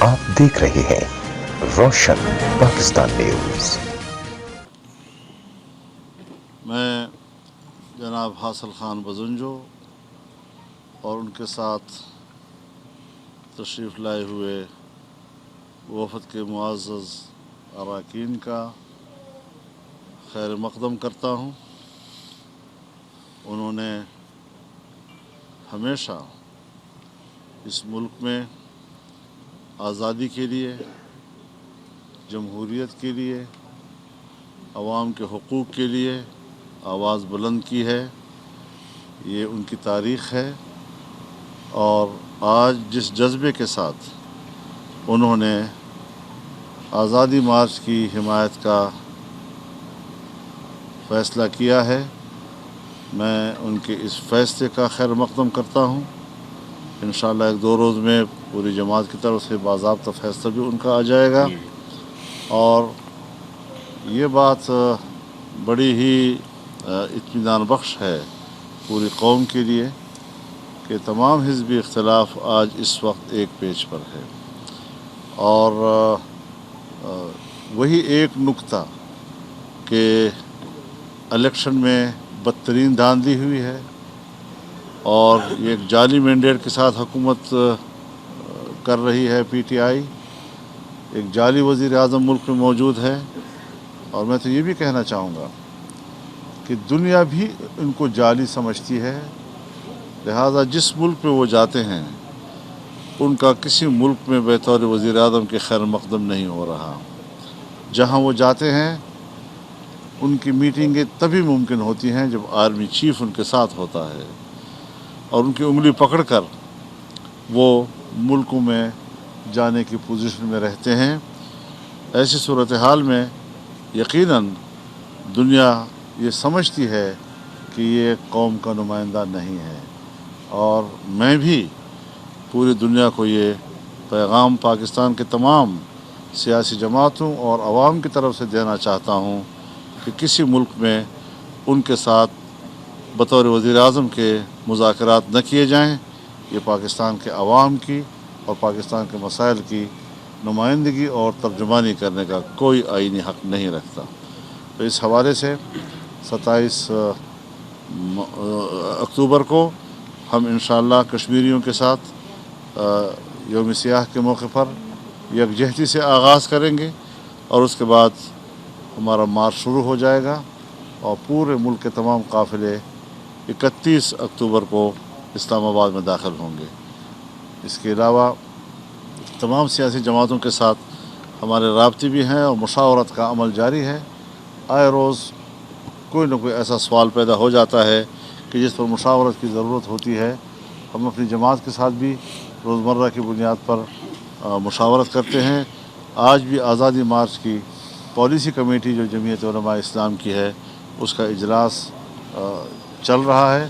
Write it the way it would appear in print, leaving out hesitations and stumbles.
आप देख रहे हैं रोशन पाकिस्तान न्यूज़। मैं जनाब हासिल खान बजुंजो और उनके साथ तशरीफ़ लाए हुए वफ़द के मुअज़्ज़ज़ अरकान का खैर मक़दम करता हूँ। उन्होंने हमेशा इस मुल्क में आज़ादी के लिए, जमहूरियत के लिए, अवाम के हुकूक़ के लिए आवाज़ बुलंद की है। ये उनकी तारीख़ है और आज जिस जज्बे के साथ उन्होंने आज़ादी मार्च की हिमायत का फ़ैसला किया है, मैं उनके इस फ़ैसले का खैर मक़दम करता हूँ। इंशाअल्लाह एक दो रोज़ में पूरी जमात की तरफ से बाज़ाब्ता फ़ैसला भी उनका आ जाएगा। और ये बात बड़ी ही इत्मीनान बख्श है पूरी कौम के लिए कि तमाम हिज़्बी इख्तिलाफ़ आज इस वक्त एक पेज पर है। और वही एक नुक्ता कि इलेक्शन में बदतरीन धांधली हुई है और एक जाली मैंडेट के साथ हुकूमत कर रही है पीटीआई। एक जाली वज़ीर आज़म मुल्क में मौजूद है और मैं तो ये भी कहना चाहूँगा कि दुनिया भी इनको जाली समझती है। लिहाजा जिस मुल्क में वो जाते हैं उनका किसी मुल्क में बतौर वज़ीर आज़म के खैर मक़दम नहीं हो रहा। जहाँ वो जाते हैं उनकी मीटिंगें तभी मुमकिन होती हैं जब आर्मी चीफ़ उनके साथ होता है और उनकी उंगली पकड़कर वो मुल्कों में जाने की पोजीशन में रहते हैं। ऐसी सूरत हाल में यकीनन दुनिया ये समझती है कि ये कौम का नुमाइंदा नहीं है। और मैं भी पूरी दुनिया को ये पैगाम पाकिस्तान के तमाम सियासी जमातों और आवाम की तरफ से देना चाहता हूँ कि किसी मुल्क में उनके साथ बतौर वज़ीर आज़म के मुज़ाकरात न किए जाएँ। ये पाकिस्तान के अवाम की और पाकिस्तान के मसाइल की नुमाइंदगी और तर्जुमानी करने का कोई आईनी हक़ नहीं रखता। तो इस हवाले से 27 अक्टूबर को हम इंशाअल्लाह कश्मीरियों के साथ यौम सियाह के मौके पर यकजहती से आगाज़ करेंगे और उसके बाद हमारा मार्च शुरू हो जाएगा और पूरे मुल्क के तमाम काफ़िले 31 अक्टूबर को इस्लामाबाद में दाखिल होंगे। इसके अलावा तमाम सियासी जमातों के साथ हमारे राब्ते भी हैं और मुशावरत का अमल जारी है। आए रोज़ कोई न कोई ऐसा सवाल पैदा हो जाता है कि जिस पर मुशावरत की ज़रूरत होती है। हम अपनी जमात के साथ भी रोज़मर्रा की बुनियाद पर मुशावरत करते हैं। आज भी आज़ादी मार्च की पॉलिसी कमेटी जो जमीयत उलमा इस्लाम की है उसका इजलास चल रहा है